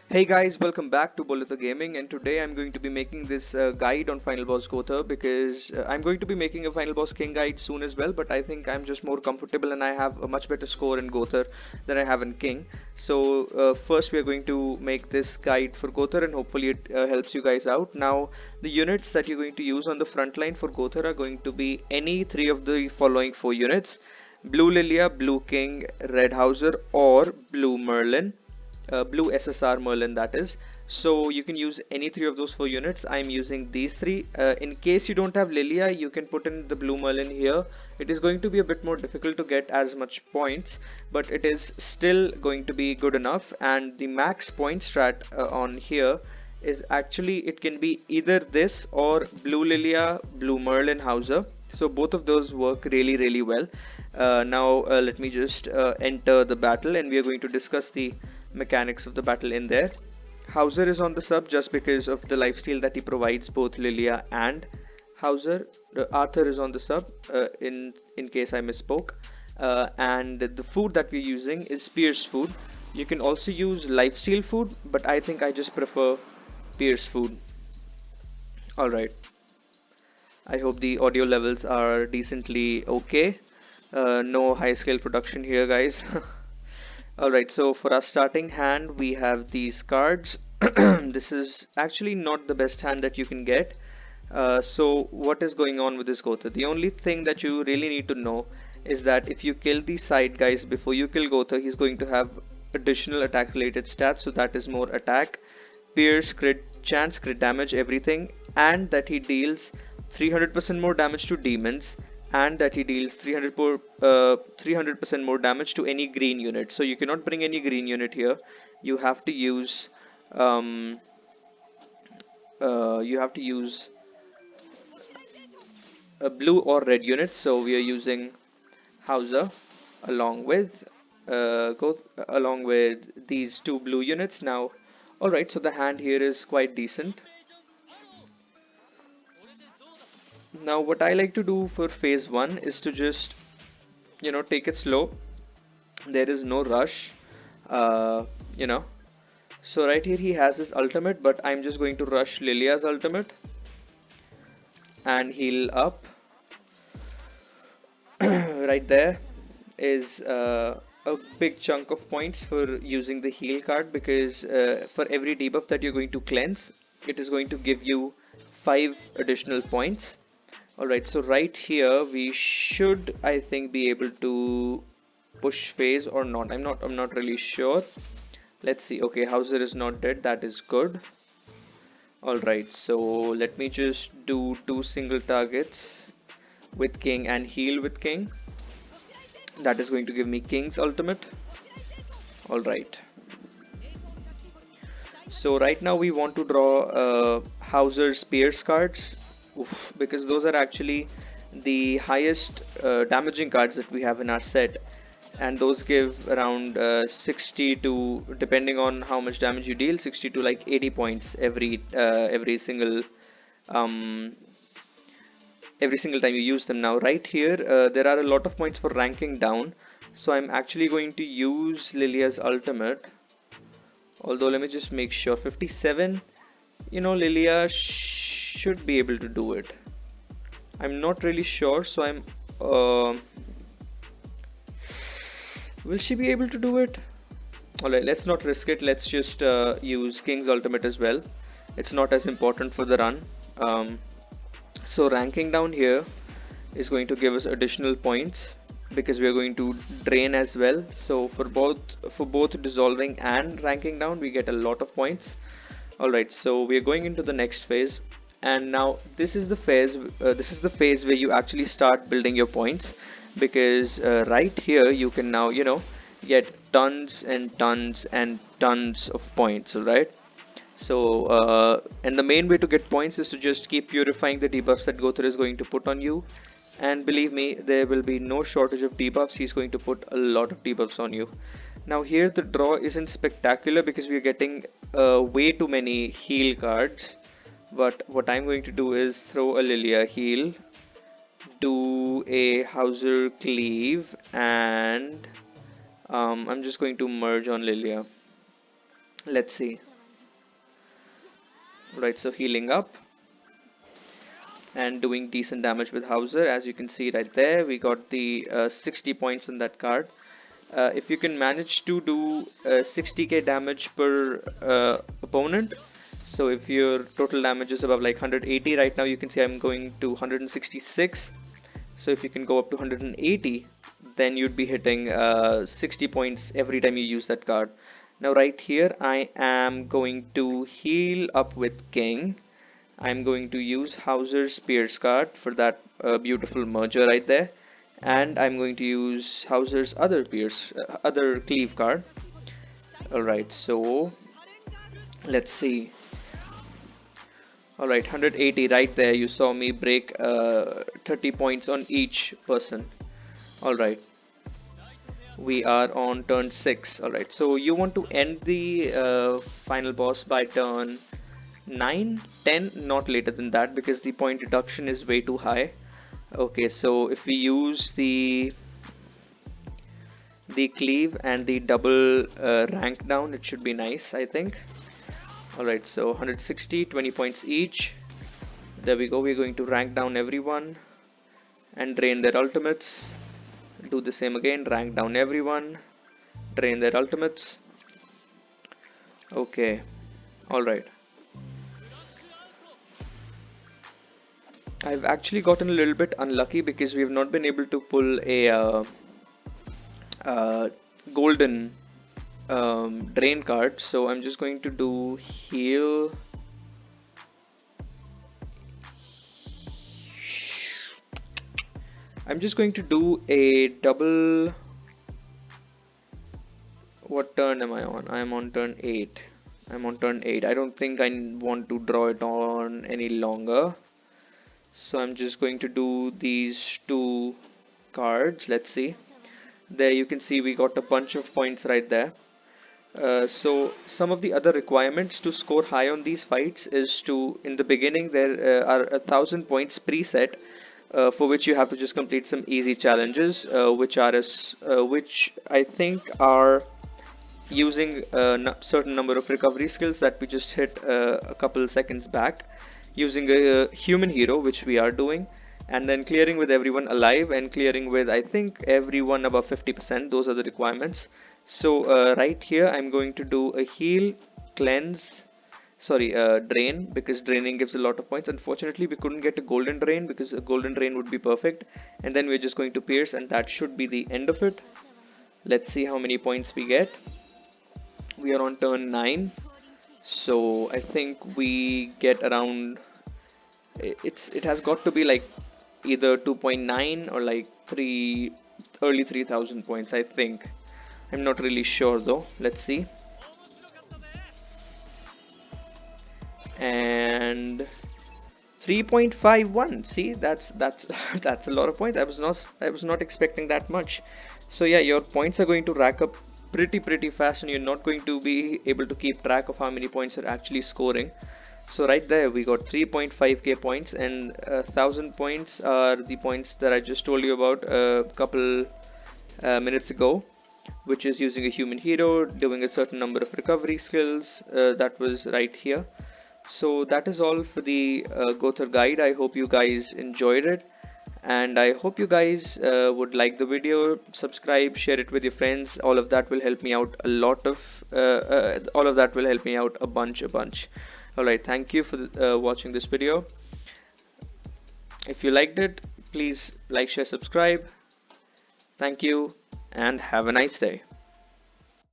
Hey guys, welcome back to Bullether Gaming, and today I'm going to be making this guide on Final Boss Gowther because I'm going to be making a Final Boss King guide soon as well, but I think I'm just more comfortable and I have a much better score in Gowther than I have in King. So first we are going to make this guide for Gowther and hopefully it helps you guys out. Now the units that you're going to use on the front line for Gowther are going to be any three of the following four units: Blue Lilia, Blue King, Red Hauser, or Blue Merlin. Blue SSR Merlin, that is. So you can use any three of those four units. I'm using these three. In case you don't have Lilia, you can put in the Blue Merlin here. It is going to be a bit more difficult to get as much points, but it is still going to be good enough. And the max point strat on here is actually, it can be either this or Blue Lilia, Blue Merlin Hauser. So both of those work really well. Now let me just enter the battle and we are going to discuss the mechanics of the battle in there. Hauser is on the sub just because of the lifesteal that he provides both Lilia and Hauser. Arthur is on the sub in case I misspoke. And the food that we're using is Pierce food. You can also use lifesteal food, but I think I just prefer Pierce food. Alright, I hope the audio levels are decently okay. No high scale production here, guys. Alright, so for our starting hand, we have these cards. This is actually not the best hand that you can get. So what is going on with this Gowther? The only thing that you really need to know is that if you kill these side guys before you kill Gowther, he's going to have additional attack related stats. So that is more attack, pierce, crit chance, crit damage, everything, and that he deals 300% more damage to demons, and that he deals 300% more damage to any green unit. So you cannot bring any green unit here. You have to use um, you have to use a blue or red unit. So we are using Hauser along with along with these two blue units now. Alright, so the hand here is quite decent. Now what I like to do for phase 1 is to just take it slow. There is no rush, uh, you know so right here he has his ultimate, but I'm just going to rush Lilia's ultimate and heal up. Right there is a big chunk of points for using the heal card, because for every debuff that you're going to cleanse, it is going to give you 5 additional points. Alright, so right here we should, I think, be able to push phase or not. I'm not really sure. Let's see. Okay, Hauser is not dead, that is good. Alright, so let me just do 2 single targets with King and heal with King. That is going to give me King's ultimate. Alright, so right now we want to draw Hauser's Pierce cards. Oof, because those are actually the highest damaging cards that we have in our set, and those give around 60 to, depending on how much damage you deal, 60 to like 80 points um, every single time you use them. Now right here there are a lot of points for ranking down, so I'm actually going to use Lilia's ultimate. Although let me just make sure. 57, Lilia should be able to do it. I'm not really sure, so I'm will she be able to do it? Alright, let's not risk it. Let's just use King's ultimate as well. It's not as important for the run. So ranking down here is going to give us additional points because we are going to drain as well. So for both dissolving and ranking down, we get a lot of points. Alright, so we are going into the next phase, and now this is the phase where you actually start building your points, because right here you can now get tons and tons and tons of points. Alright, so and the main way to get points is to just keep purifying the debuffs that Gowther is going to put on you, and believe me, there will be no shortage of debuffs. He's going to put a lot of debuffs on you. Now here the draw isn't spectacular because we are getting way too many heal cards, but what I'm going to do is throw a Lilia heal, do a Hauser cleave, and I'm just going to merge on Lilia. Let's see. Right, so healing up and doing decent damage with Hauser. As you can see right there, we got the 60 points on that card. If you can manage to do 60k damage per opponent, so if your total damage is above like 180 right now, you can see I'm going to 166. So if you can go up to 180, then you'd be hitting 60 points every time you use that card. Now right here I am going to heal up with King. I'm going to use Hauser's Spears card for that beautiful merger right there, and I'm going to use Hauser's other cleave card. Alright, so let's see. Alright, 180 right there. You saw me break 30 points on each person. Alright, we are on turn 6. Alright, so you want to end the final boss by turn 9, 10, not later than that, because the point deduction is way too high. Okay, so if we use the cleave and the double rank down, it should be nice, I think. Alright, so 160, 20 points each. There we go. We're going to rank down everyone and drain their ultimates. Do the same again, rank down everyone, drain their ultimates. Okay, alright. I've actually gotten a little bit unlucky because we've not been able to pull a golden drain card, so I'm just going to do heal. I'm just going to do a double. What turn am I on? I'm on turn 8. I'm on turn 8. I don't think I want to draw it on any longer, so I'm just going to do these two cards. Let's see. There you can see we got a bunch of points right there. So some of the other requirements to score high on these fights is to, in the beginning there are 1,000 points preset, for which you have to just complete some easy challenges, which I think are using a certain number of recovery skills that we just hit a couple seconds back, using a human hero, which we are doing, and then clearing with everyone alive and clearing with, I think, everyone above 50%. Those are the requirements. So right here I'm going to do a heal, cleanse, sorry, drain, because draining gives a lot of points. Unfortunately we couldn't get a golden drain, because a golden drain would be perfect, and then we're just going to pierce, and that should be the end of it. Let's see how many points we get. We are on turn 9, so I think we get around, it has got to be like either 2.9 or like early 3,000 points, I think. I'm not really sure though. Let's see. And 3.51. See, that's that's a lot of points. I was not expecting that much. So yeah, your points are going to rack up pretty fast, and you're not going to be able to keep track of how many points you're actually scoring. So right there we got 3.5k points, and 1,000 points are the points that I just told you about a couple minutes ago, which is using a human hero, doing a certain number of recovery skills. That was right here. So that is all for the Gowther guide. I hope you guys enjoyed it, and I hope you guys would like the video, subscribe, share it with your friends. All of that will help me out a lot of all of that will help me out a bunch. Alright, thank you for watching this video. If you liked it, please like, share, subscribe. Thank you, and have a nice day.